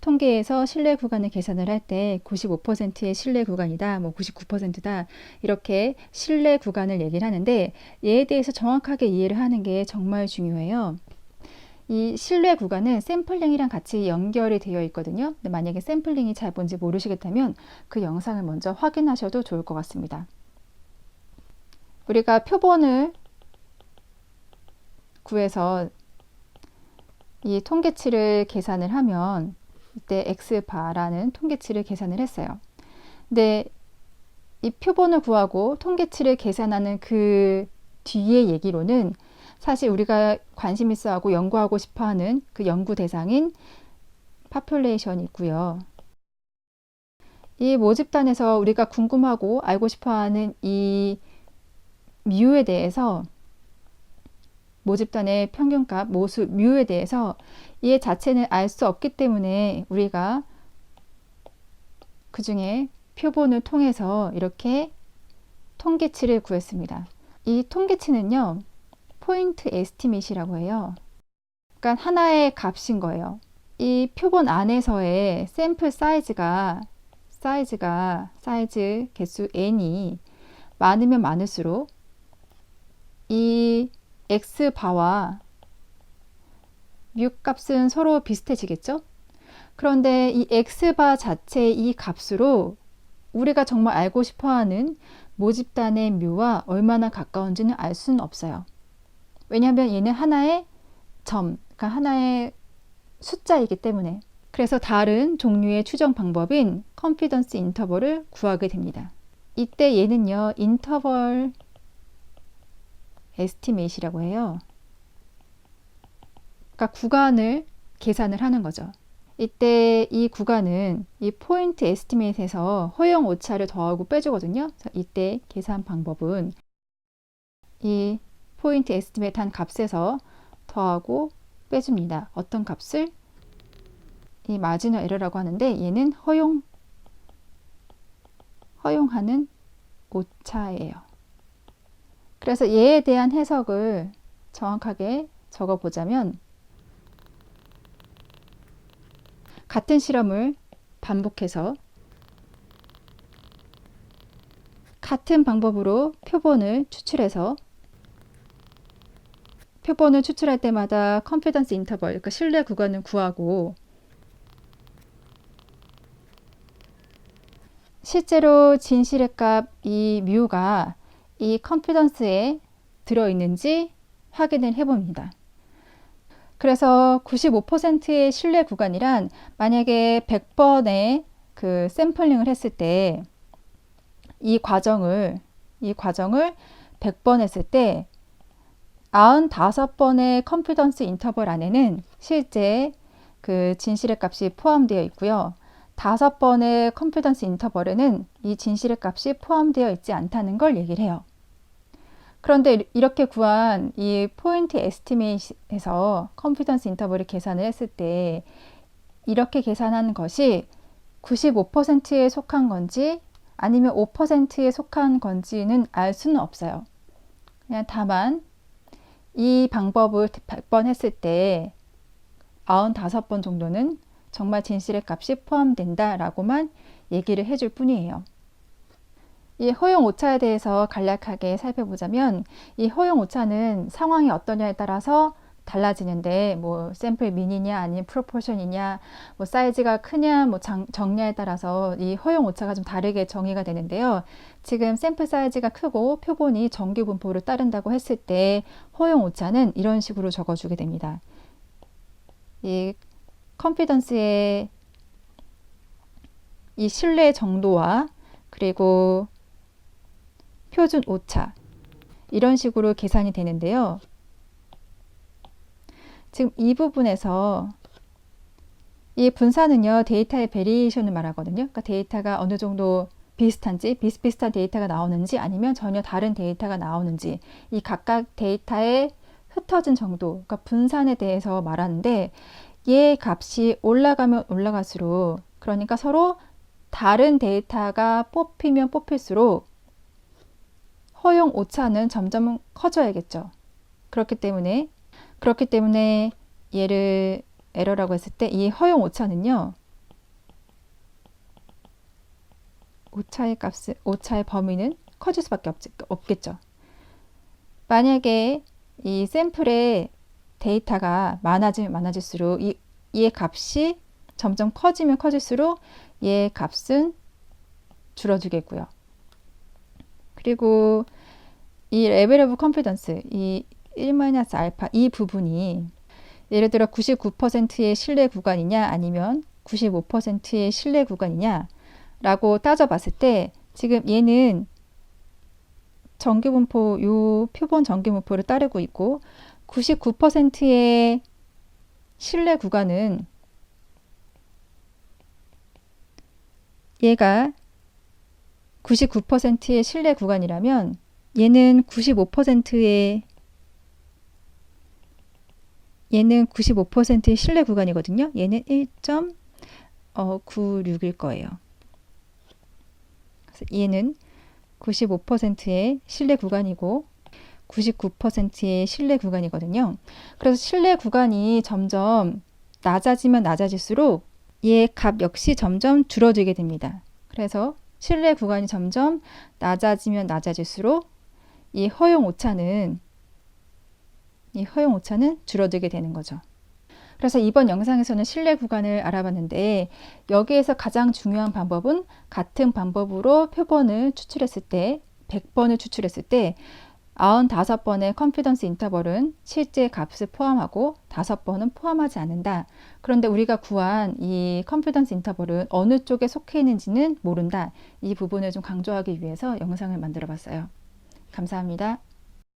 통계에서 신뢰 구간을 계산을 할 때 95%의 신뢰 구간이다, 뭐 99%다 이렇게 신뢰 구간을 얘기를 하는데 얘에 대해서 정확하게 이해를 하는 게 정말 중요해요. 이 신뢰 구간은 샘플링이랑 같이 연결이 되어 있거든요. 근데 만약에 샘플링이 잘 뭔지 모르시겠다면 그 영상을 먼저 확인하셔도 좋을 것 같습니다. 우리가 표본을 구해서 이 통계치를 계산을 하면 이때 x바라는 통계치를 계산을 했어요. 근데 이 표본을 구하고 통계치를 계산하는 그 뒤의 얘기로는 사실 우리가 관심 있어 하고 연구하고 싶어 하는 그 연구 대상인 파퓰레이션이 있고요. 이 모집단에서 우리가 궁금하고 알고 싶어 하는 이 뮤에 대해서 모집단의 평균값 모수 뮤에 대해서 얘 자체는 알 수 없기 때문에 우리가 그 중에 표본을 통해서 이렇게 통계치를 구했습니다. 이 통계치는요, 포인트 에스티메이트라고 해요. 그러니까 하나의 값인 거예요. 이 표본 안에서의 샘플 사이즈 개수 n이 많으면 많을수록 이 x바와 뮤 값은 서로 비슷해지겠죠? 그런데 이 x바 자체의 이 값으로 우리가 정말 알고 싶어하는 모집단의 뮤와 얼마나 가까운지는 알 수는 없어요. 왜냐하면 얘는 하나의 점, 그러니까 하나의 숫자이기 때문에. 그래서 다른 종류의 추정 방법인 컨피던스 인터벌을 구하게 됩니다. 이때 얘는요, 인터벌 에스티메이트라고 해요. 그러니까 구간을 계산을 하는 거죠. 이때 이 구간은 이 포인트 에스티메이트에서 허용 오차를 더하고 빼주거든요. 그래서 이때 계산 방법은 이 포인트 에스티메이트 한 값에서 더하고 빼줍니다. 어떤 값을? 이 마지노 에러라고 하는데 얘는 허용하는 오차예요. 그래서 얘에 대한 해석을 정확하게 적어보자면 같은 실험을 반복해서 같은 방법으로 표본을 추출해서 표본을 추출할 때마다 컨피던스 인터벌, 그러니까 신뢰 구간을 구하고 실제로 진실의 값 이 뮤가 이 컨피던스에 들어있는지 확인을 해봅니다. 그래서 95%의 신뢰 구간이란 만약에 100번의 그 샘플링을 했을 때 이 과정을 100번 했을 때 95번의 컨피던스 인터벌 안에는 실제 그 진실의 값이 포함되어 있고요. 5번의 컨피던스 인터벌에는 이 진실의 값이 포함되어 있지 않다는 걸 얘기를 해요. 그런데 이렇게 구한 이 포인트 에스티메이트에서 컨피던스 인터벌을 계산을 했을 때 이렇게 계산한 것이 95%에 속한 건지 아니면 5%에 속한 건지는 알 수는 없어요. 그냥 다만 이 방법을 100번 했을 때 95번 정도는 정말 진실의 값이 포함된다 라고만 얘기를 해줄 뿐이에요. 이 허용 오차에 대해서 간략하게 살펴보자면 이 허용 오차는 상황이 어떠냐에 따라서 달라지는데 뭐 샘플 민이냐 아니면 프로포션이냐 뭐 사이즈가 크냐 뭐 적냐에 따라서 이 허용 오차가 좀 다르게 정의가 되는데요. 지금 샘플 사이즈가 크고 표본이 정규 분포를 따른다고 했을 때 허용 오차는 이런 식으로 적어주게 됩니다. 이 컨피던스의 이 신뢰 정도와 그리고 표준 오차 이런 식으로 계산이 되는데요. 지금 이 부분에서 이 분산은요 데이터의 베리에이션을 말하거든요. 그러니까 데이터가 어느 정도 비슷한지 비슷비슷한 데이터가 나오는지 아니면 전혀 다른 데이터가 나오는지 이 각각 데이터의 흩어진 정도 그러니까 분산에 대해서 말하는데 얘 값이 올라가면 올라갈수록 그러니까 서로 다른 데이터가 뽑히면 뽑힐수록 허용 오차는 점점 커져야겠죠. 그렇기 때문에 얘를 에러라고 했을 때 이 허용 오차는요. 오차의 범위는 커질 수밖에 없겠죠. 만약에 이 샘플의 데이터가 많아지면 많아질수록 얘 값이 점점 커지면 커질수록 얘 값은 줄어들겠고요. 그리고 이 레벨 오브 컨피던스, 이 1-알파 이 부분이 예를 들어 99%의 신뢰 구간이냐 아니면 95%의 신뢰 구간이냐 라고 따져봤을 때 지금 얘는 전기분포, 요 표본 전기분포를 따르고 있고 99%의 신뢰 구간은 얘가 99%의 신뢰 구간이라면 얘는 95%의 신뢰 구간이거든요. 얘는 1.96일 거예요. 그래서 얘는 95%의 신뢰 구간이고 99%의 신뢰 구간이거든요. 그래서 신뢰 구간이 점점 낮아지면 낮아질수록 얘 값 역시 점점 줄어들게 됩니다. 그래서 신뢰 구간이 점점 낮아지면 낮아질수록 이 허용 오차는 줄어들게 되는 거죠. 그래서 이번 영상에서는 신뢰 구간을 알아봤는데 여기에서 가장 중요한 방법은 같은 방법으로 표본을 추출했을 때 100번을 추출했을 때 95번의 컨피던스 인터벌은 실제 값을 포함하고 5번은 포함하지 않는다. 그런데 우리가 구한 이 컨피던스 인터벌은 어느 쪽에 속해 있는지는 모른다. 이 부분을 좀 강조하기 위해서 영상을 만들어 봤어요. 감사합니다.